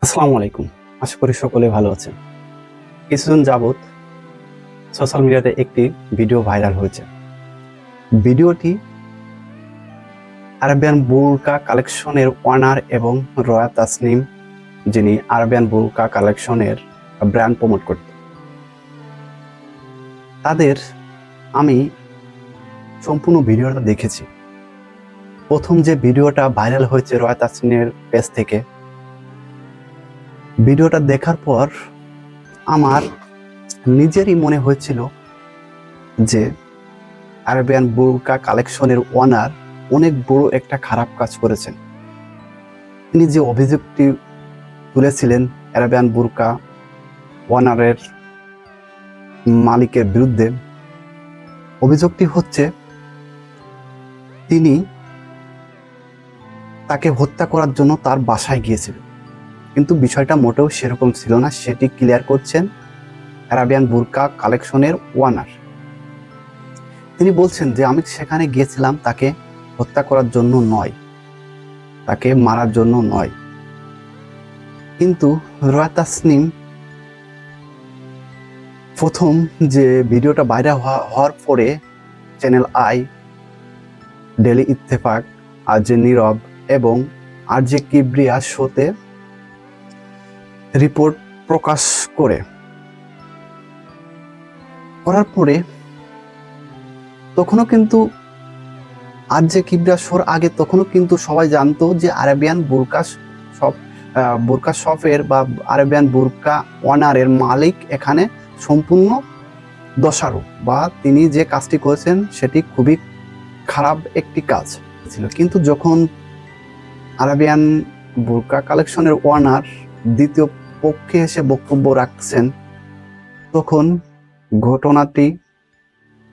আসসালামু আলাইকুম। আশা করি সকলে ভালো আছেন। কিছুদিন যাবৎ সোশ্যাল মিডিয়াতে একটি ভিডিও ভাইরাল হয়েছে। ভিডিওটি আরাবিয়ান বোরকা কালেকশনের ওনার এবং রয়া তাসনিম, যিনি আরাবিয়ান বোরকা কালেকশনের ব্র্যান্ড প্রমোট করত। তাদের আমি সম্পূর্ণ ভিডিওটা দেখেছি। প্রথম যে ভিডিওটা ভাইরাল হয়েছে রয়া তাসনিমের পেজ থেকে, ভিডিওটা দেখার পর আমার নিজেরই মনে হয়েছিল যে আরাবিয়ান বোরকা কালেকশনের ওনার অনেক বড় একটা খারাপ কাজ করেছেন। তিনি যে অভিযোগটি তুলেছিলেন আরাবিয়ান বোরকা ওনারের মালিকের বিরুদ্ধে, অভিযোগটি হচ্ছে তিনি তাকে হত্যা করার জন্য তার বাসায় গিয়েছিলেন, কিন্তু বিষয়টা মোটেও সেরকম ছিল না। সেটি ক্লিয়ার করছেন আরাবিয়ান বোরকা কালেকশনের ওনার। তিনি বলছেন যে আমি সেখানে গিয়েছিলাম তাকে হত্যা করার জন্য নয়, তাকে মারার জন্য নয়। কিন্তু রয়া তাসনিম প্রথম যে ভিডিওটা ভাইরাল হওয়ার পরে চ্যানেল আই, ডেলি ইত্তেফাক, আর যে নীরব এবং আর যে কিবরিয়া শোতে রিপোর্ট প্রকাশ করার পরে তখনও কিন্তু আর যে কিবরিয়া শোর আগে তখনও কিন্তু সবাই জানতো যে আরাবিয়ান বোরকা শপের বা আরাবিয়ান বোরকা ওনারের মালিক এখানে সম্পূর্ণ দোষারোপ, বা তিনি যে কাজটি করেছেন সেটি খুবই খারাপ একটি কাজ ছিল। কিন্তু যখন আরাবিয়ান বোরকা কালেকশনের ওনার দ্বিতীয় পক্ষে এসে বক্তব্য রাখছেন, তখন ঘটনাটি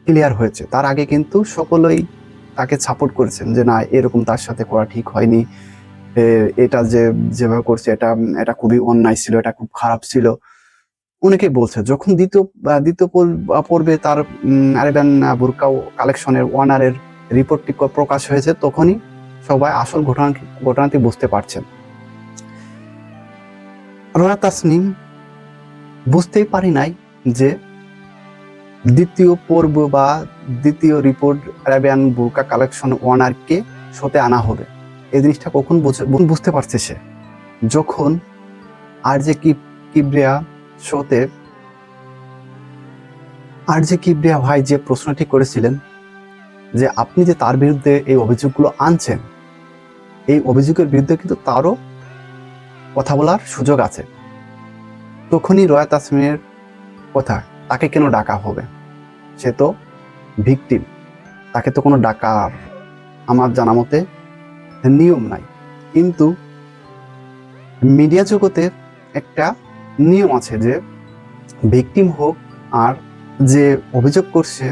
ক্লিয়ার হয়েছে। তার আগে কিন্তু সকলেই তাকে সাপোর্ট করেছেন যে না, এরকম তার সাথে করা ঠিক হয়নি, এটা যেভাবে করছে এটা খুবই অন্যায় ছিল, এটা খুব খারাপ ছিল, অনেকেই বলছে। যখন দ্বিতীয় পর্বে তার আরাবিয়ান বোরকা কালেকশনের ওনারের রিপোর্টটি প্রকাশ হয়েছে, তখনই সবাই আসল ঘটনাটি বুঝতে পারছেন। রয়া তাসনিম বুঝতেই পারি নাই যে দ্বিতীয় পর্ব বা দ্বিতীয় রিপোর্ট আরাবিয়ান বোরকা কালেকশন ওনারকে শোতে আনা হবে। এই জিনিসটা কখন বুঝতে পারছে সে, যখন আর যে কিবরিয়া শোতে আর যে কিবরিয়া ভাই যে প্রশ্নটি করেছিলেন যে আপনি যে তার বিরুদ্ধে এই অভিযোগগুলো আনছেন, এই অভিযোগের বিরুদ্ধে কিন্তু তারও কথা বলার সুযোগ আছে। তখনই রয়া তাসনিমের কথা, তাকে কেন ডাকা হবে, সে তো ভিকটিম, তাকে তো কোনো ডাকার আমার জানা মতে নিয়ম নাই। কিন্তু মিডিয়া জগতে একটা নিয়ম আছে যে ভিকটিম হোক আর যে অভিযোগ করছে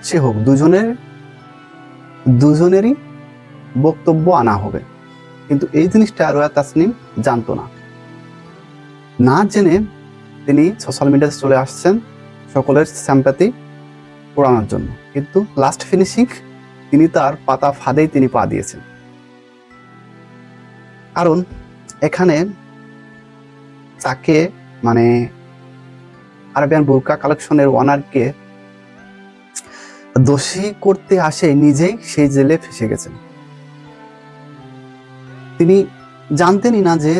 সে হোক, দুজনেরই বক্তব্য আনা হবে। কিন্তু এই জিনিসটা রয়া তাসনিম জানতো না জেনে তিনি সোশ্যাল মিডিয়াতে চলে আসছেন সকলের সিম্প্যাথি পোড়ানোর জন্য। কিন্তু লাস্ট ফিনিশিং তিনি তার পাতা ফাঁদেই তিনি পা দিয়েছেন। কারণ এখানে তাকে মানে আরাবিয়ান বোরকা কালেকশনের ওনারকে দোষী করতে আসে নিজেই সেই জেলে ফেসে গেছেন। তিনি জানতেনই না যে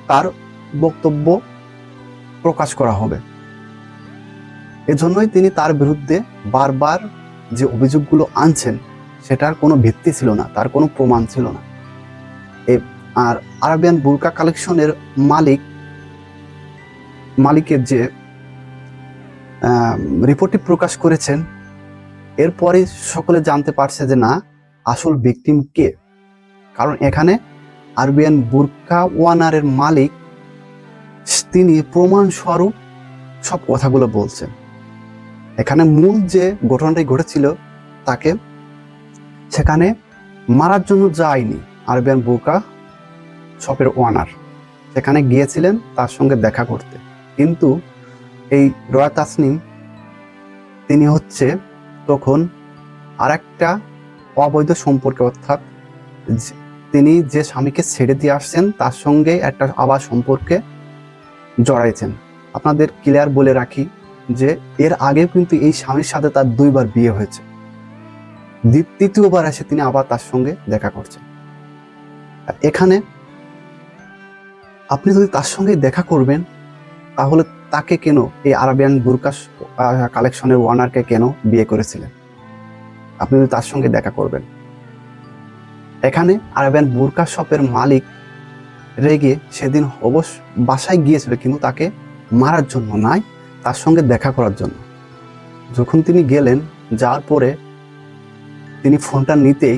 তার বক্তব্য প্রকাশ করা হবে। এজন্যই তিনি তার বিরুদ্ধে বারবার যে অভিযোগগুলো আনছেন সেটার কোনো ভিত্তি ছিল না, তার কোনো প্রমাণ ছিল না। আর আরাবিয়ান বোরকা কালেকশনের মালিকের যে রিপোর্টটি প্রকাশ করেছেন, এরপরে সকলে জানতে পারছে যে না, আসল ভিকটিম কে। কারণ এখানে আরাবিয়ান বোরকা ওনারের মালিক তিনি প্রমাণ স্বরূপ সব কথাগুলো বলছেন। এখানে মূল যে ঘটনাটি ঘটেছিল, তাকে সেখানে মারার জন্য যায়নি আরাবিয়ান বোরকা শপের ওনার, সেখানে গিয়েছিলেন তার সঙ্গে দেখা করতে। কিন্তু এই রয়া তাসনিম তিনি হচ্ছে তখন আরেকটা অবৈধ সম্পর্কে, অর্থাৎ তিনি যে স্বামীকে ছেড়ে দিয়ে আসছেন তার সঙ্গে একটা আবার সম্পর্কে জড়াইছেন। আপনাদের ক্লিয়ার বলে রাখি যে এর আগেও কিন্তু এই স্বামীর সাথে তার 2 বার বিয়ে হয়েছে। তৃতীয়বার এসে তিনি আবার তার সঙ্গে দেখা করছেন। এখানে আপনি যদি তার সঙ্গে দেখা করবেন, তাহলে তাকে কেন, এই আরাবিয়ান বুরকা কালেকশনের ওনারকে কেন বিয়ে করেছিলেন? আপনি যদি তার সঙ্গে দেখা করবেন। এখানে আরাবিয়ান বুরকা শপের মালিক রেগে সেদিন অবশ্য বাসায় গিয়েছিল, কিন্তু তাকে মারার জন্য নয়, তার সঙ্গে দেখা করার জন্য। যখন তিনি গেলেন, যাওয়ার পরে তিনি ফোনটা নিতেই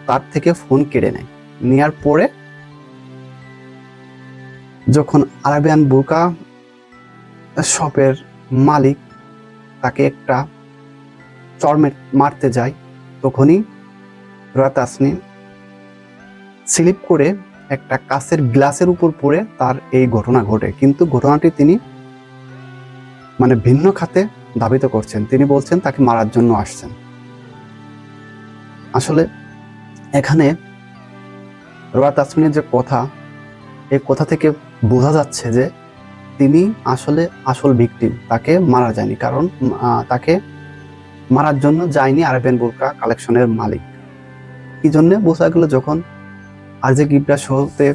তার থেকে ফোন কেড়ে নেয়। নেওয়ার পরে যখন আরাবিয়ান বুরকা শপের মালিক তাকে একটা চড় মারতে যায়, তখনই রোয়া তাসনিম স্লিপ করে একটা কাঁচের গ্লাসের উপর পড়ে তার এই ঘটনা ঘটে। কিন্তু ঘটনাটি তিনি ভিন্ন খাতে ধাবিত করছেন। তিনি বলছেন তাকে মারার জন্য আসছেন। আসলে এখানে রোয়া তাসমিনের যে কথা, এই কথা থেকে বোঝা যাচ্ছে যে তিনি আসলে আসল ভিকটিম। তাকে মারা যায়নি, কারণ তাকে মারার জন্য যায়নি আরাবিয়ান বুরকা কালেকশনের মালিক। কি জন্য বোঝা গেল, যখন আরজে গিবরা শোতে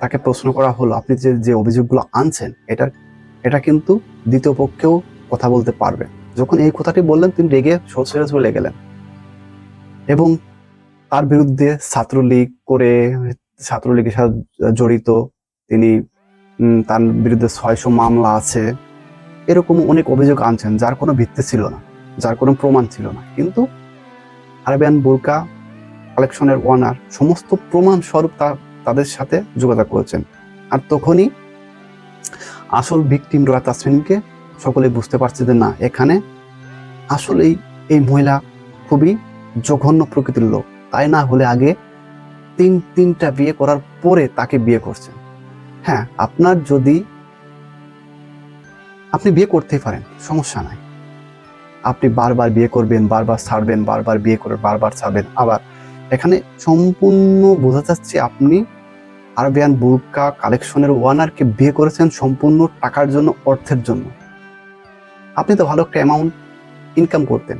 তাকে প্রশ্ন করা হলো, আপনি যে অভিযোগগুলো আনছেন এটা কিন্তু দ্বিতীয় পক্ষেও কথা বলতে পারবে। যখন এই কথাটি বললেন, তিনি রেগে শো ছেড়ে চলে গেলেন এবং তার বিরুদ্ধে ছাত্রলীগের সাথে জড়িত, তিনি তার বিরুদ্ধে 600 মামলা আছে, এরকম অনেক অভিযোগ আনছেন, যার কোনো ভিত্তি ছিল না, যার কোনো প্রমাণ ছিল না। কিন্তু আরাবিয়ান বুরকা কালেকশনের ওনার সমস্ত প্রমাণ স্বরূপ তাদের সাথে যোগাযোগ করেছেন। আর তখনই আসল ভিকটিম রোয়া তাসমিনকে সকলে বুঝতে পারছে যে না, এখানে আসলেই এই মহিলা খুবই জঘন্য প্রকৃতির লোক। তাই না হলে আগে তিনটা বিয়ে করার পরে তাকে বিয়ে করছেন। হ্যাঁ, আপনি বিয়ে করতেই পারেন, সমস্যা নাই। আপনি বারবার বিয়ে করবেন, বারবার ছাড়বেন, বারবার বিয়ে করে বারবার ছাড়বেন। আবার এখানে সম্পূর্ণ বোঝা যাচ্ছে আপনি আরাবিয়ান বুরকা কালেকশনের ওনারকে বিয়ে করেছেন সম্পূর্ণ টাকার জন্য, অর্থের জন্য। আপনি তো ভালো একটা অ্যামাউন্ট ইনকাম করতেন,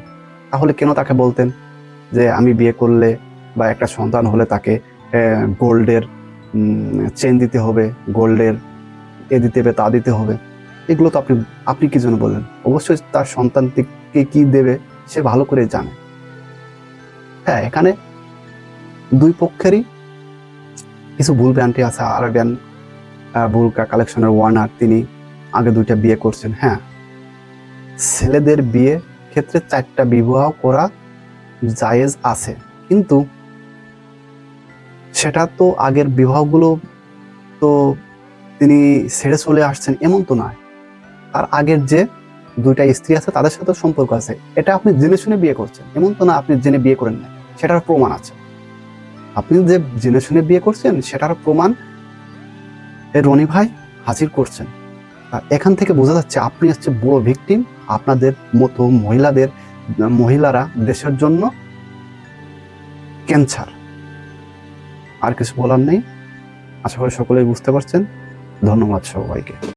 তাহলে কেন তাকে বলতেন যে আমি বিয়ে করলে বা একটা সন্তান হলে তাকে গোল্ডের চেন দিতে হবে, গোল্ডের দিতে হবে, তা দিতে হবে? এগুলো তো আপনি কি জন্য বললেন? অবশ্যই তার সন্তানকে কি দেবে সে ভালো করে জানে। হ্যাঁ, এখানে 2 পক্ষেরই কিছু ভুল ভ্রান্তি আছে। আরাবিয়ান বুরকা কালেকশনের ওনার তিনি আগে 2টা বিয়ে করছেন। হ্যাঁ, ছেলেদের বিয়ে ক্ষেত্রে 4টা বিবাহ করা জায়েজ আছে, কিন্তু সেটা তো আগের বিবাহগুলো তো তিনি ছেড়ে চলে আসছেন এমন তো নয়। তার আগের যে 2টা স্ত্রী আছে তাদের সাথে সম্পর্ক আছে, এটা আপনি জেনে শুনে বিয়ে করছেন, এমন তো না আপনি জেনে বিয়ে করেন না। সেটার প্রমাণ আছে। আপনি যে জেনে শুনে বিয়ে করছেন সেটার প্রমাণ রনি ভাই হাজির করছেন। আর এখান থেকে বোঝা যাচ্ছে আপনি হচ্ছে বড় ভিকটিম। আপনাদের মতো মহিলারা দেশের জন্য ক্যান্সার। আর কিছু বলার নেই। আশা করি সকলেই বুঝতে পারছেন। ধন্যবাদ সবাইকে।